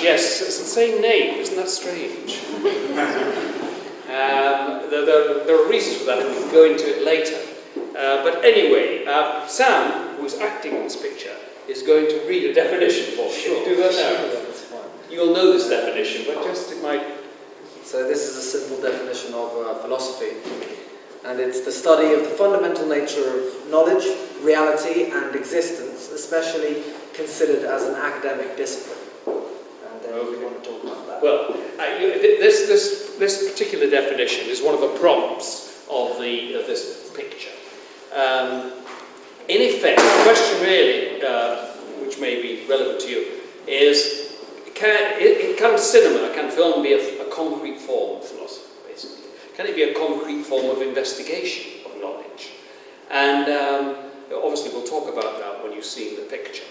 yes, it's the same name, isn't that strange? There are reasons for that, and we can go into it later. But anyway, Sam, who's acting in this picture, is going to read a definition for me. Sure. Do that now. Sure, that's fine. You'll know this definition, but just it might... So this is a simple definition of philosophy, and it's the study of the fundamental nature of knowledge, reality, and existence, especially considered as an academic discipline. And then we want to talk about that. Well, this particular definition is one of the prompts of this picture. In effect, the question really, which may be relevant to you, is can cinema, can film be a concrete form of philosophy, basically? Can it be a concrete form of investigation of knowledge? And obviously we'll talk about that when you see the picture.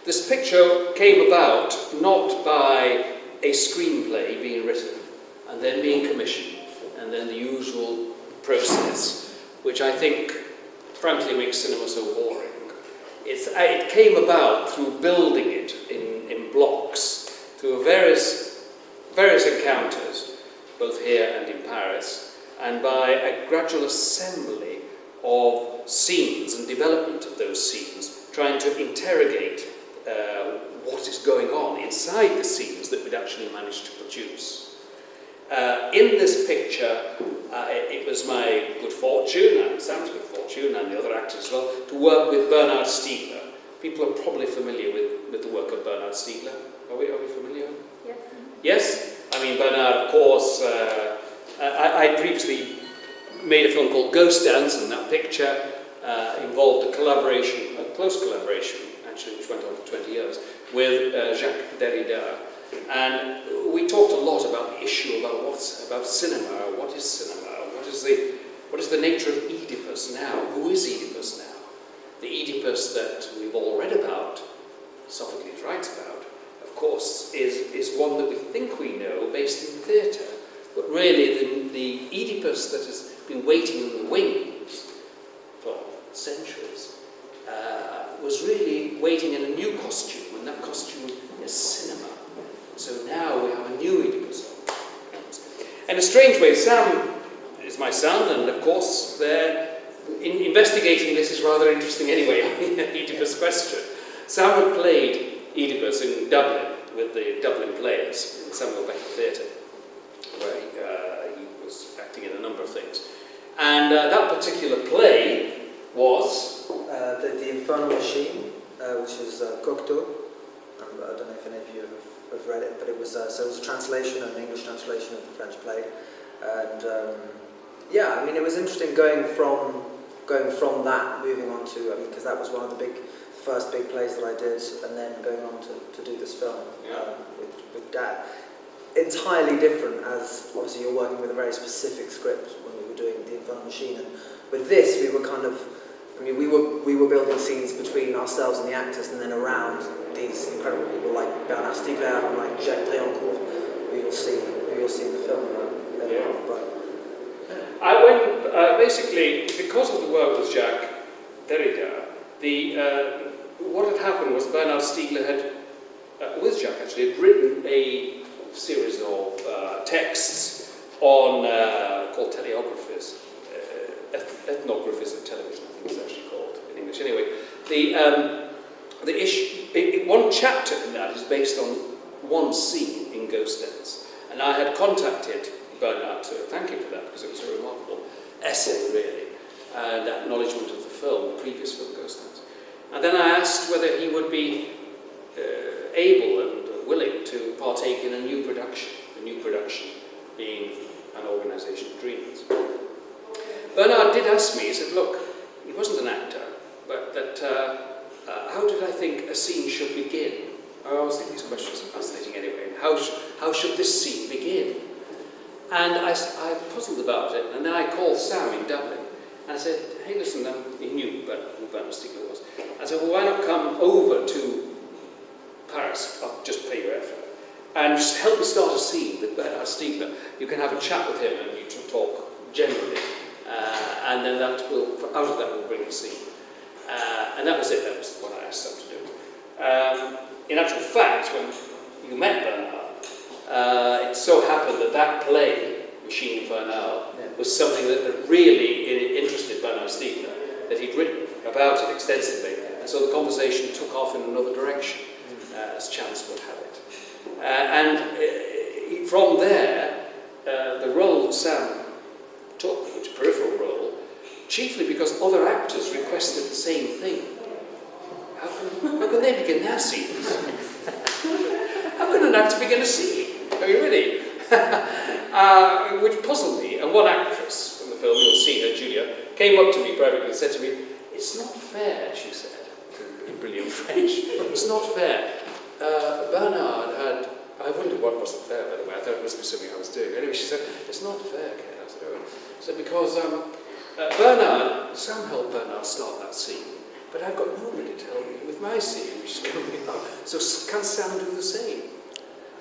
This picture came about not by a screenplay being written and then being commissioned and then the usual process, which I think frankly makes cinema so boring. It came about through building it in blocks, through various encounters, both here and in Paris, and by a gradual assembly of scenes and development of those scenes, trying to interrogate what is going on inside the scenes that we'd actually managed to produce. In this picture, it was my good fortune, and Sam's good fortune, and the other actors as well, to work with Bernard Stiegler. People are probably familiar with the work of Bernard Stiegler. Are we familiar? Yes. Yes? I mean, Bernard, of course, I previously made a film called Ghost Dance, and that picture involved a close collaboration, actually, which went on for 20 years, with Jacques Derrida. And we talked a lot about the issue about cinema. What is cinema? What is the nature of Oedipus now? Who is Oedipus now? The Oedipus that we've all read about, Sophocles writes about, of course, is one that we think we know based in theatre. But really, the Oedipus that has been waiting in the wings for centuries was really waiting in a new costume, and that costume is cinema. So now we have a new Oedipus. In a strange way, Sam is my son, and of course, investigating this is rather interesting anyway, Oedipus question. Sam had played Oedipus in Dublin with the Dublin Players in Samuel Beckett Theatre, where he was acting in a number of things. And that particular play was... The Infernal Machine, which is Cocteau. I don't know if any of you have read it, but it was a translation, an English translation of the French play. And yeah, I mean, it was interesting going from that, moving on to, because that was one of the first big plays that I did, and then going on to do this film with Dad. Entirely different, as obviously you're working with a very specific script when we were doing The Infernal Machine, and with this we were kind of, we were building scenes between ourselves and the actors, and then around these incredible people like Bernard Stiegler and like Jacques Driencourt, who you'll see in the film. Basically, because of the work with Jacques Derrida, what had happened was Bernard Stiegler had, with Jacques actually, had written a series of texts on called teleographies, ethnographies of television, I think it's actually called in English. Anyway, the issue, one chapter in that is based on one scene in Ghost Dance, and I had contacted Bernard to thank him for that, because it was a remarkable essay, really, and acknowledgement of the film, the previous film, Ghost Dance. And then I asked whether he would be able and willing to partake in a new production being An Organisation of Dreams. Bernard did ask me, he said, look, he wasn't an actor, but that how did I think a scene should begin? I always think these questions are fascinating anyway. How should this scene begin? And I puzzled about it, and then I called Sam in Dublin, and I said, hey, listen, he knew who Bernard Stiegler was. I said, well, why not come over to Paris, I'll just pay your effort, and just help me start a scene with Bernard Stiegler. You can have a chat with him, and you can talk generally, and then out of that we'll bring the scene. And that was it, that was what I asked them to do. In actual fact, when you met Bernard. It so happened that that play, Machine Infernale, was something that really interested Bernard Stiegler, that he'd written about it extensively, and so the conversation took off in another direction, as chance would have it. And from there, the role that Sam took, which peripheral role, chiefly because other actors requested the same thing. How can they begin their scenes? How can an actor begin a scene? I mean, really? Which puzzled me. And one actress from the film, you'll see her, Julia, came up to me privately and said to me, "It's not fair," she said, in brilliant French. "It's not fair. Bernard had..." I wondered what wasn't fair, by the way. I thought it must be something I was doing. Anyway, she said, "It's not fair, Ken." I said, "Oh." So because Sam helped Bernard start that scene, but I've got nobody to help me with my scene, which is coming up. So can Sam do the same?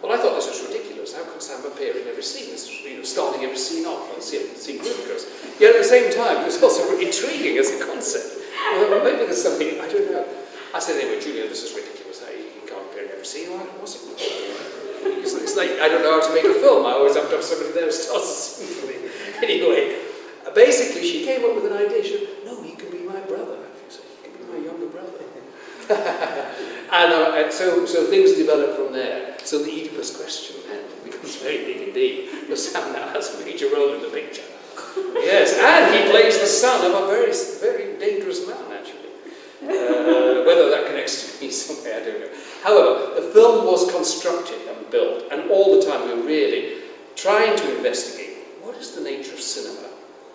Well, I thought this was ridiculous. How can Sam appear in every scene? This is starting every scene off. It seemed ludicrous. Yet at the same time, it was also intriguing as a concept. Well, maybe there's something, I don't know. I said, "Anyway, Julia, this is ridiculous. You can't appear in every scene." Why was it? It's like, I don't know how to make a film. I always have to have somebody there who starts a scene for me. Anyway, basically, she came up with an idea. She said, "No, he can be my brother." She said, "He can be my younger brother." And so things developed from there. So the Oedipus question then becomes very big indeed, because Sam now has a major role in the picture. Yes, and he plays the son of a very, very dangerous man, actually. Whether that connects to me somewhere, I don't know. However, the film was constructed and built, and all the time we were really trying to investigate what is the nature of cinema?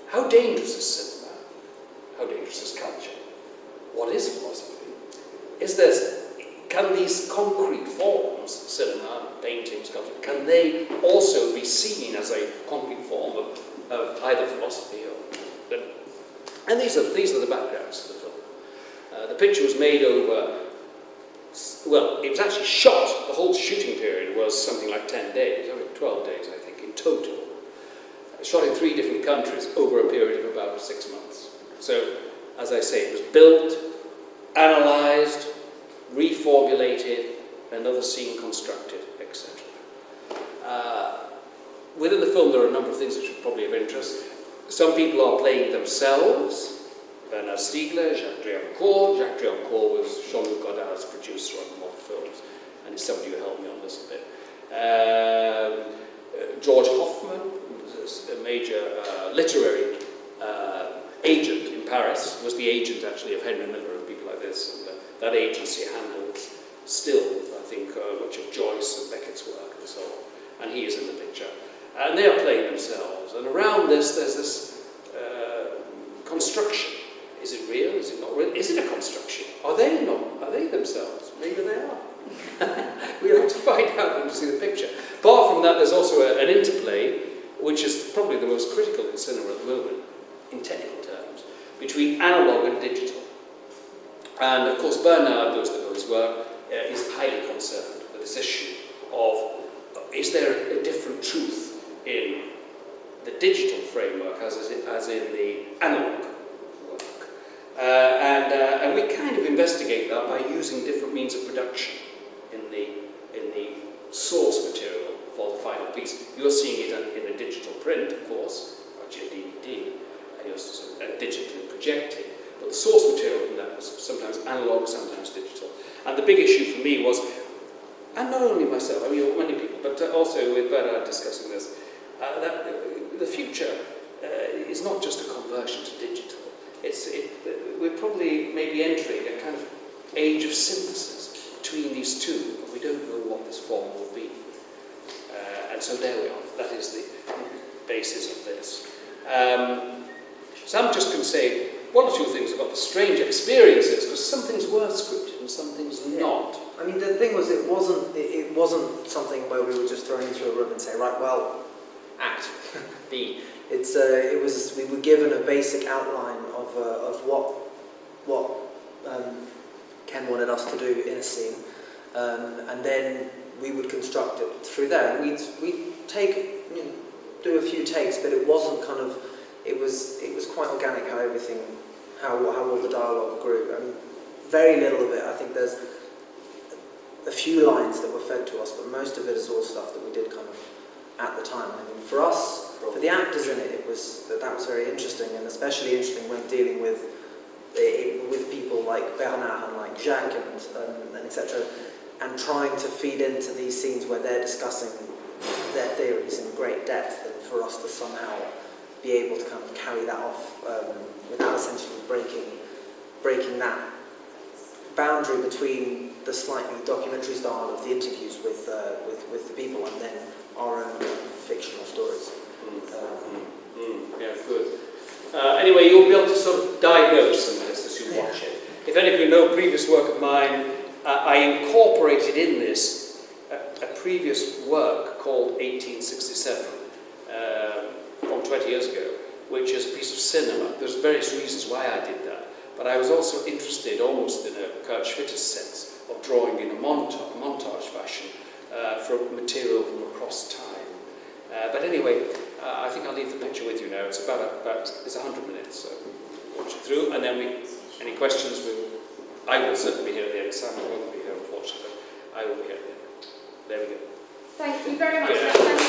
How dangerous is cinema? How dangerous is culture? What is philosophy? Can these concrete forms, cinema, painting, sculpture, can they also be seen as a concrete form of either philosophy or... And these are the backgrounds to the film. The picture was made over... Well, it was actually shot, the whole shooting period was something like 10 days, 12 days, I think, in total. Shot in 3 different countries over a period of about 6 months. So, as I say, it was built, analysed, reformulated, another scene constructed, etc. Within the film, there are a number of things which are probably of interest. Some people are playing themselves. Bernard Stiegler, Jacques Driencourt. Jacques Driencourt was Jean-Luc Godard's producer on a lot of films, and he's somebody who helped me on this a bit. George Hoffman, a major literary agent in Paris, was the agent actually of Henry Miller and people like this. And that agency handles still, I think, much of Joyce and Beckett's work and so on. And he is in the picture. And they are playing themselves. And around this, there's this construction. Is it real? Is it not real? Is it a construction? Are they not? Are they themselves? Maybe they are. We have to find out when we see the picture. Apart from that, there's also an interplay, which is probably the most critical in cinema at the moment, in technical terms, between analogue and digital. And of course, Bernard, those that know his work, is highly concerned with this issue of, is there a different truth in the digital framework as in the analogue work? And we kind of investigate that by using different means of production in the source material for the final piece. You're seeing it in a digital print, of course, actually a DVD, and you're digitally projecting. But the source material from that was sometimes analog, sometimes digital. And the big issue for me was, and not only myself, I mean many people, but also with Bernard discussing this, that the future is not just a conversion to digital. We're probably maybe entering a kind of age of synthesis between these two, and we don't know what this form will be. And so there we are. That is the basis of this. Some just can say one or two things about the strange experiences, because some things were scripted and some things not. I mean, the thing was, it wasn't something where we were just thrown into a room and say, right, well, act, B. It was we were given a basic outline of what Ken wanted us to do in a scene, and then we would construct it through there. And we'd take, do a few takes, but it wasn't kind of. It was quite organic how all the dialogue grew. I mean, very little of it. I think a few lines that were fed to us, but most of it is all stuff that we did kind of at the time. I mean, for us, for the actors in it, that was very interesting, and especially interesting when dealing with people like Bernard and like Jacques and etc., and trying to feed into these scenes where they're discussing their theories in great depth, and for us to somehow be able to kind of carry that off without essentially breaking that boundary between the slightly documentary style of the interviews with the people and then our own fictional stories. Yeah, good. Anyway, you'll be able to sort of diagnose some of this as you watch it. If any of you know previous work of mine, I incorporated in this a previous work called 1867 from 20 years ago, which is a piece of cinema. There's various reasons why I did that, but I was also interested, almost in a Kurt Schwitter's sense, of drawing in a montage fashion from material from across time. But anyway, I think I'll leave the picture with you now. It's it's 100 minutes, so watch it through, and then any questions, I will certainly be here at the end. Sam won't be here, unfortunately. I will be here at the end. There we go. Thank you very much. Good.